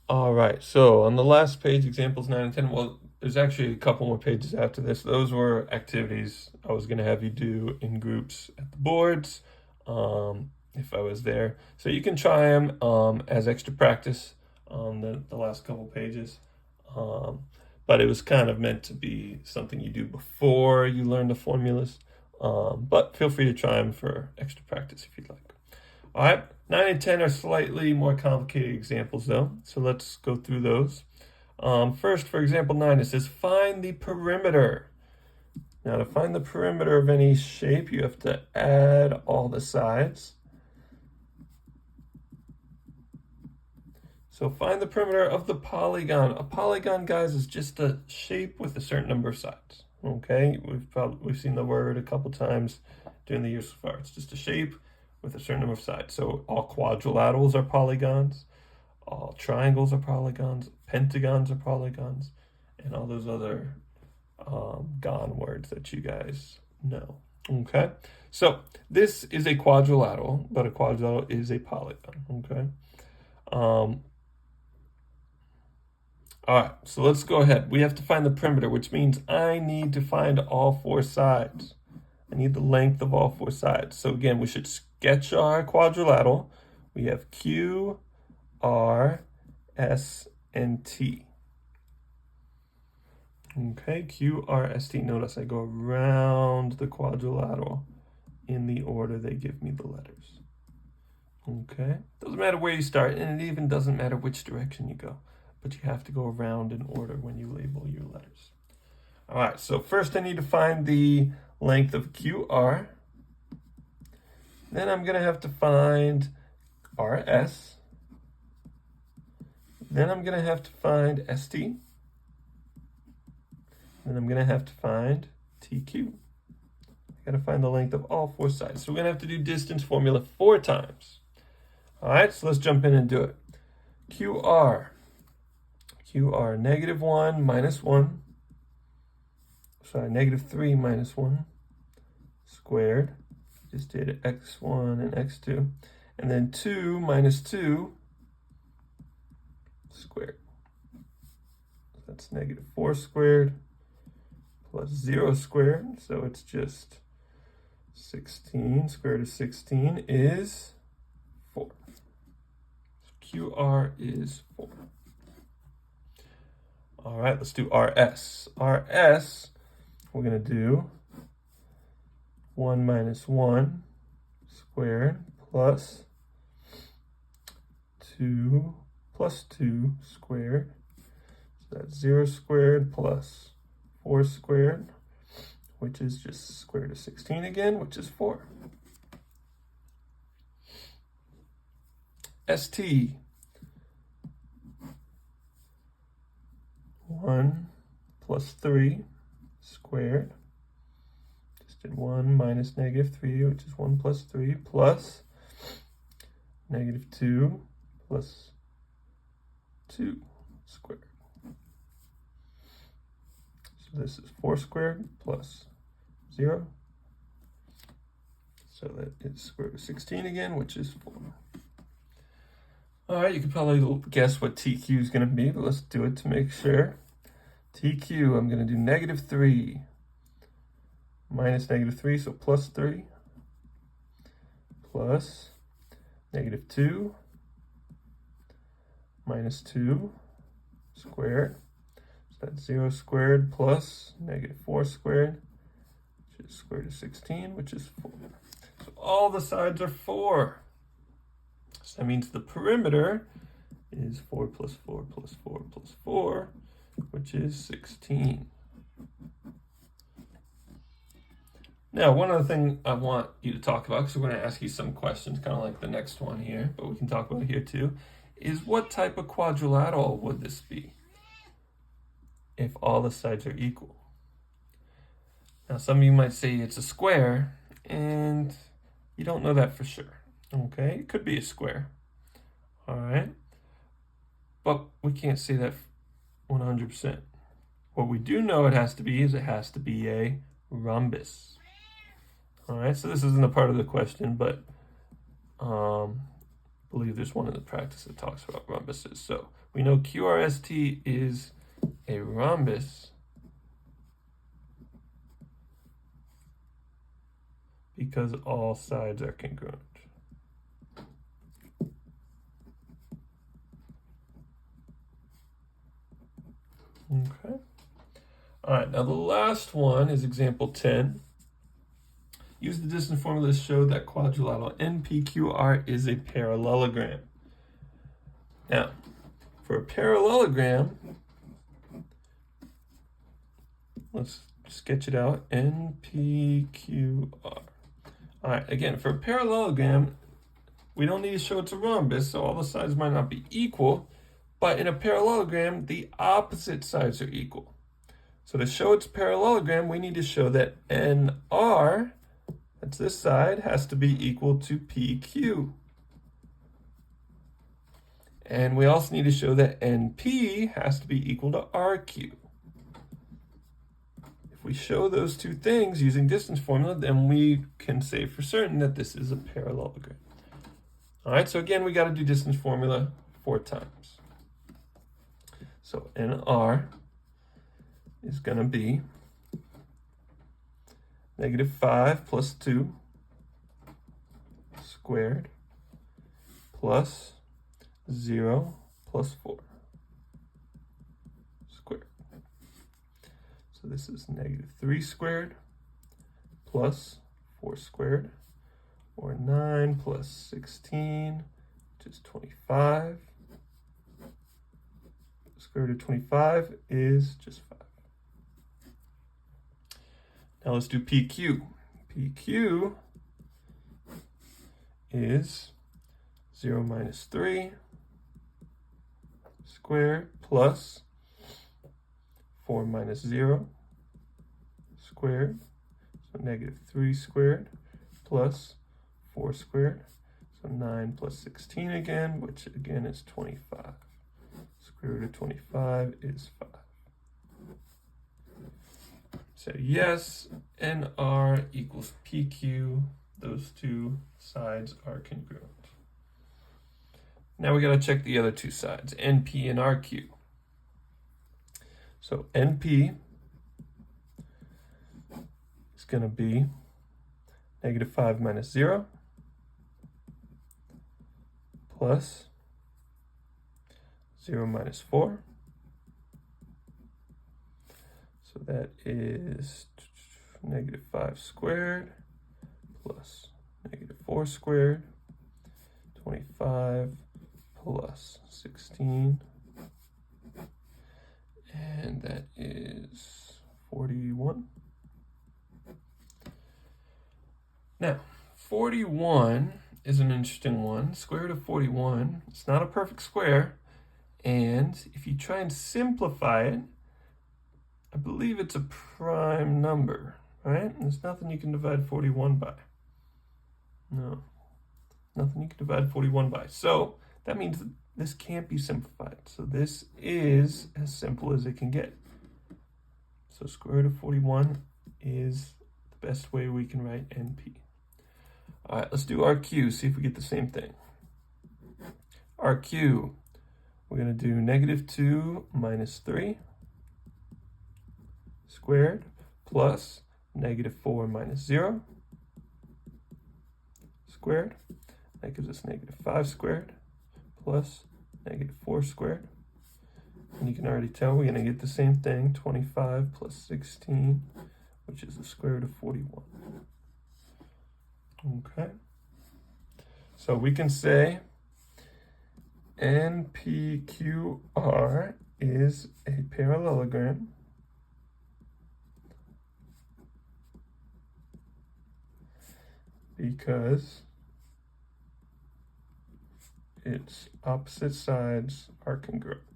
All right, so on the last page, examples 9 and 10, well, there's actually a couple more pages after this. Those were activities I was going to have you do in groups at the boards if I was there. So you can try them as extra practice on the last couple pages. Um, but it was kind of meant to be something you do before you learn the formulas. But feel free to try them for extra practice if you'd like. All right, 9 and 10 are slightly more complicated examples though, so let's go through those. First, for example 9, it says find the perimeter. Now to find the perimeter of any shape, you have to add all the sides. So find the perimeter of the polygon. A polygon, guys, is just a shape with a certain number of sides. Okay, we've seen the word a couple times during the year so far. It's just a shape with a certain number of sides. So all quadrilaterals are polygons, all triangles are polygons, pentagons are polygons, and all those other gon words that you guys know. Okay, so this is a quadrilateral, but a quadrilateral is a polygon. Okay. All right, so let's go ahead. We have to find the perimeter, which means I need to find all four sides. I need the length of all four sides. So again, we should sketch our quadrilateral. We have Q, R, S, and T. Okay, Q, R, S, T. Notice I go around the quadrilateral in the order they give me the letters. Okay, doesn't matter where you start, and it even doesn't matter which direction you go, but you have to go around in order when you label your letters. All right, so first I need to find the length of QR. Then I'm going to have to find RS. Then I'm going to have to find ST. Then I'm going to have to find TQ. I got to find the length of all four sides. So we're going to have to do distance formula 4 times. All right, so let's jump in and do it. QR. QR, -1 minus 1. Sorry, -3 minus 1 squared. Just did x1 and x2. And then 2 minus 2 squared. That's -4 squared plus 0 squared. So it's just 16. Square root of 16 is 4. So QR is 4. All right, let's do RS. RS, we're going to do 1 minus 1 squared plus 2 plus 2 squared. So that's 0 squared plus 4 squared, which is just square root of 16 again, which is 4. ST. 1 plus 3 squared. Just did 1 minus -3, which is 1 plus 3, plus -2 plus 2 squared. So this is 4 squared plus 0. So that is square root of 16 again, which is 4. All right, you can probably guess what TQ is going to be, but let's do it to make sure. TQ, I'm going to do -3 minus -3, so plus 3, plus -2 minus 2 squared. So that's 0 squared plus -4 squared, which is square root of 16, which is 4. So all the sides are 4. So that means the perimeter is 4 plus 4 plus 4 plus 4, which is 16. Now, one other thing I want you to talk about, because we're going to ask you some questions, kind of like the next one here, but we can talk about it here too, is what type of quadrilateral would this be if all the sides are equal? Now, some of you might say it's a square, and you don't know that for sure. Okay, it could be a square. All right, but we can't say that 100%. What we do know it has to be is it has to be a rhombus. All right, so this isn't a part of the question, but believe there's one in the practice that talks about rhombuses. So we know QRST is a rhombus because all sides are congruent. Okay. All right, now the last one is example 10. Use the distance formula to show that quadrilateral NPQR is a parallelogram. Now, for a parallelogram, let's sketch it out, NPQR. All right, again, for a parallelogram, we don't need to show it's a rhombus, so all the sides might not be equal, but in a parallelogram, the opposite sides are equal. So to show it's a parallelogram, we need to show that NR, that's this side, has to be equal to PQ. And we also need to show that NP has to be equal to RQ. If we show those two things using distance formula, then we can say for certain that this is a parallelogram. All right, so again, we got to do distance formula 4 times. So NR is going to be -5 plus 2 squared plus 0 plus 4 squared. So this is -3 squared plus 4 squared, or 9 plus 16, which is 25. Square root of 25 is just 5. Now let's do PQ. PQ is 0 minus 3 squared plus 4 minus 0 squared, so -3 squared plus 4 squared, so 9 plus 16 again, which again is 25. Square root of 25 is 5. So yes, NR equals PQ. Those two sides are congruent. Now we got to check the other two sides, NP and RQ. So NP is going to be -5 minus 0 plus 0 minus 4. So that is -5 squared plus -4 squared, 25 plus 16, and that is 41. Now, 41 is an interesting one. Square root of 41, it's not a perfect square, and if you try and simplify it, I believe it's a prime number, right? There's nothing you can divide 41 by. No, nothing you can divide 41 by. So that means that this can't be simplified. So this is as simple as it can get. So square root of 41 is the best way we can write NP. All right, let's do RQ, see if we get the same thing. RQ, we're going to do -2 minus 3 squared plus -4 minus 0 squared. That gives us -5 squared plus -4 squared. And you can already tell we're going to get the same thing, 25 plus 16, which is the square root of 41. Okay. So we can say NPQR is a parallelogram because its opposite sides are congruent.